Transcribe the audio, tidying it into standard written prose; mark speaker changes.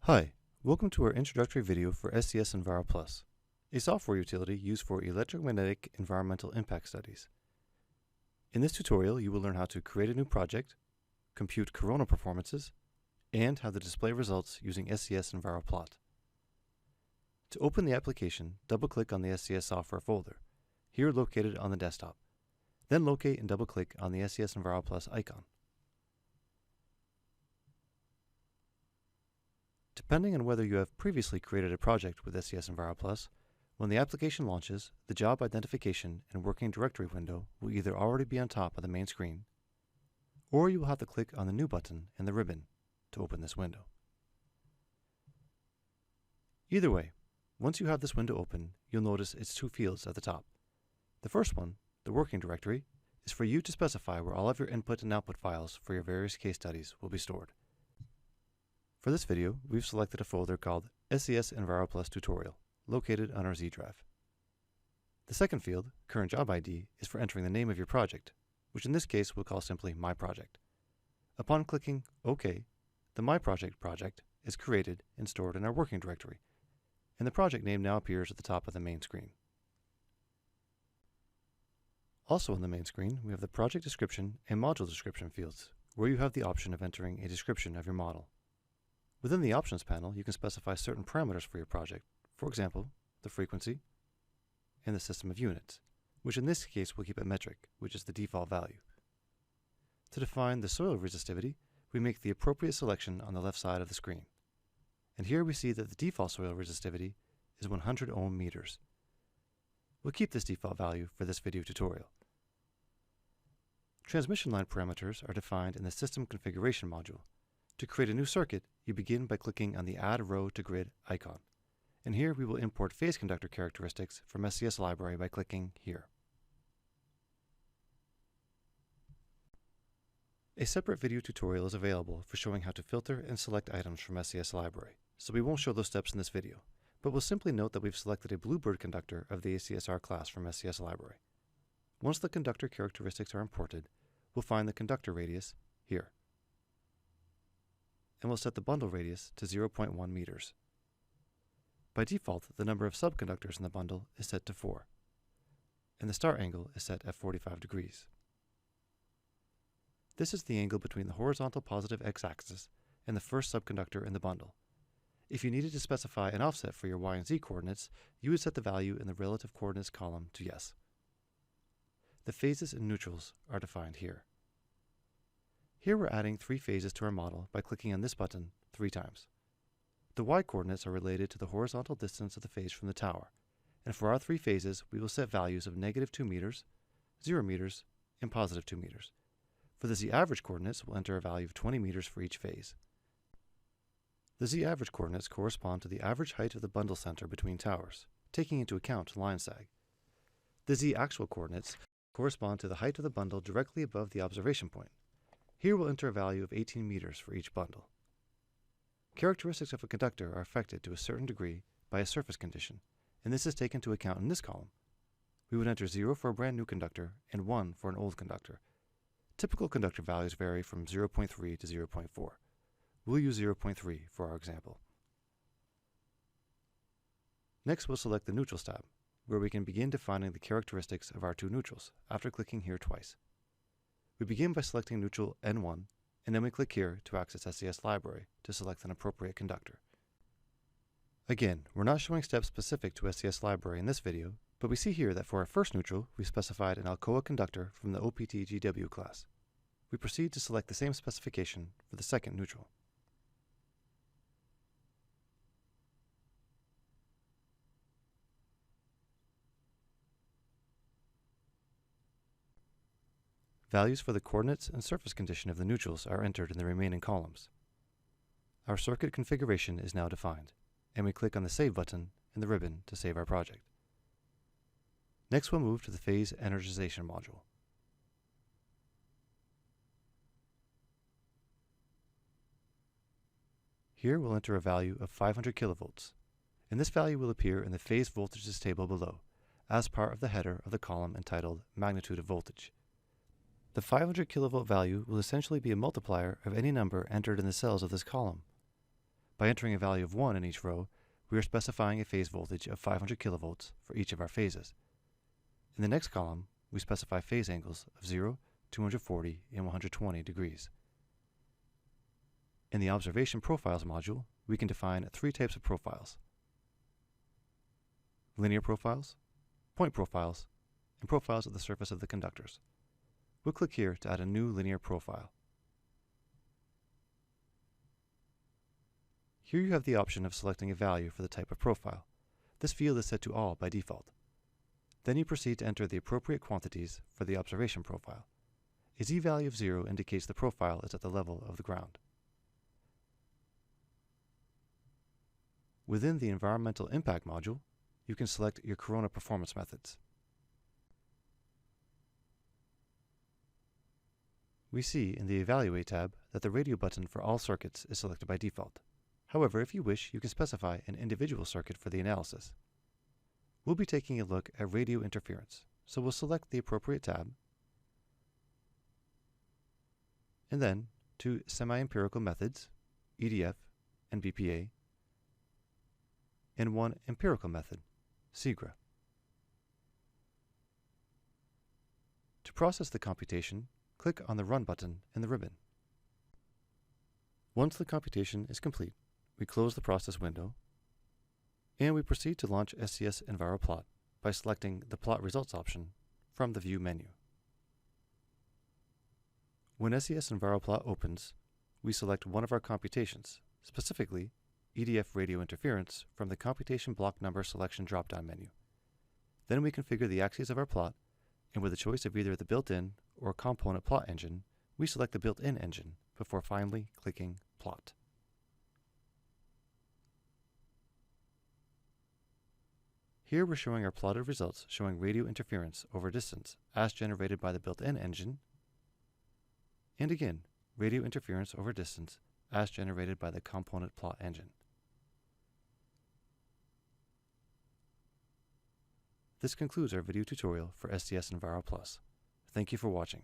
Speaker 1: Hi, welcome to our introductory video for SESEnviroPlus, a software utility used for electromagnetic environmental impact studies. In this tutorial, you will learn how to create a new project, compute corona performances, and how to display results using SESEnviroPlus. To open the application, double-click on the SES software folder, here located on the desktop. Then locate and double-click on the SESEnviroPlus icon. Depending on whether you have previously created a project with SESEnviroPlus, when the application launches, the job identification and working directory window will either already be on top of the main screen, or you will have to click on the New button in the ribbon to open this window. Either way, once you have this window open, you'll notice its two fields at the top. The first one, the working directory, is for you to specify where all of your input and output files for your various case studies will be stored. For this video, we've selected a folder called SESEnviroPlus Tutorial, located on our Z drive. The second field, Current Job ID, is for entering the name of your project, which in this case we'll call simply My Project. Upon clicking OK, the My Project project is created and stored in our working directory, and the project name now appears at the top of the main screen. Also on the main screen, we have the project description and module description fields, where you have the option of entering a description of your model. Within the Options panel, you can specify certain parameters for your project, for example, the frequency and the system of units, which in this case will keep a metric, which is the default value. To define the soil resistivity, we make the appropriate selection on the left side of the screen. And here we see that the default soil resistivity is 100 ohm meters. We'll keep this default value for this video tutorial. Transmission line parameters are defined in the System Configuration module. To create a new circuit, you begin by clicking on the Add Row to Grid icon. And here we will import phase conductor characteristics from SES Library by clicking here. A separate video tutorial is available for showing how to filter and select items from SES Library, so we won't show those steps in this video, but we'll simply note that we've selected a Bluebird conductor of the ACSR class from SES Library. Once the conductor characteristics are imported, we'll find the conductor radius here, and we'll set the bundle radius to 0.1 meters. By default, the number of subconductors in the bundle is set to 4, and the start angle is set at 45 degrees. This is the angle between the horizontal positive x-axis and the first subconductor in the bundle. If you needed to specify an offset for your y and z coordinates, you would set the value in the relative coordinates column to yes. The phases and neutrals are defined here. Here we're adding 3 phases to our model by clicking on this button 3 times. The y-coordinates are related to the horizontal distance of the phase from the tower, and for our 3 phases we will set values of -2 meters, 0 meters, and +2 meters. For the z-average coordinates, we'll enter a value of 20 meters for each phase. The z-average coordinates correspond to the average height of the bundle center between towers, taking into account line sag. The z-actual coordinates correspond to the height of the bundle directly above the observation point. Here we'll enter a value of 18 meters for each bundle. Characteristics of a conductor are affected to a certain degree by a surface condition, and this is taken into account in this column. We would enter 0 for a brand new conductor and 1 for an old conductor. Typical conductor values vary from 0.3 to 0.4. We'll use 0.3 for our example. Next, we'll select the Neutrals tab, where we can begin defining the characteristics of our 2 neutrals after clicking here twice. We begin by selecting neutral N1, and then we click here to access SES Library to select an appropriate conductor. Again, we're not showing steps specific to SES Library in this video, but we see here that for our first neutral, we specified an Alcoa conductor from the OPT-GW class. We proceed to select the same specification for the second neutral. Values for the coordinates and surface condition of the neutrals are entered in the remaining columns. Our circuit configuration is now defined, and we click on the Save button in the ribbon to save our project. Next, we'll move to the Phase Energization module. Here we'll enter a value of 500 kilovolts, and this value will appear in the phase voltages table below, as part of the header of the column entitled Magnitude of Voltage. The 500 kilovolt value will essentially be a multiplier of any number entered in the cells of this column. By entering a value of 1 in each row, we are specifying a phase voltage of 500 kilovolts for each of our phases. In the next column, we specify phase angles of 0, 240, and 120 degrees. In the Observation Profiles module, we can define 3 types of profiles: linear profiles, point profiles, and profiles of the surface of the conductors. We'll click here to add a new linear profile. Here you have the option of selecting a value for the type of profile. This field is set to all by default. Then you proceed to enter the appropriate quantities for the observation profile. A z-value of 0 indicates the profile is at the level of the ground. Within the Environmental Impact module, you can select your corona performance methods. We see in the Evaluate tab that the radio button for all circuits is selected by default. However, if you wish, you can specify an individual circuit for the analysis. We'll be taking a look at radio interference, so we'll select the appropriate tab, and then to Semi-Empirical Methods, EDF, and BPA, and one empirical method, SEGRA. To process the computation, click on the Run button in the ribbon. Once the computation is complete, we close the process window, and we proceed to launch SESEnviroPlus by selecting the Plot Results option from the View menu. When SESEnviroPlus opens, we select one of our computations, specifically EDF radio interference, from the Computation Block Number Selection drop-down menu. Then we configure the axes of our plot, and with a choice of either the built-in or component plot engine, we select the built-in engine before finally clicking Plot. Here we're showing our plotted results showing radio interference over distance as generated by the built-in engine, and again, radio interference over distance as generated by the component plot engine. This concludes our video tutorial for SESEnviroPlus. Thank you for watching.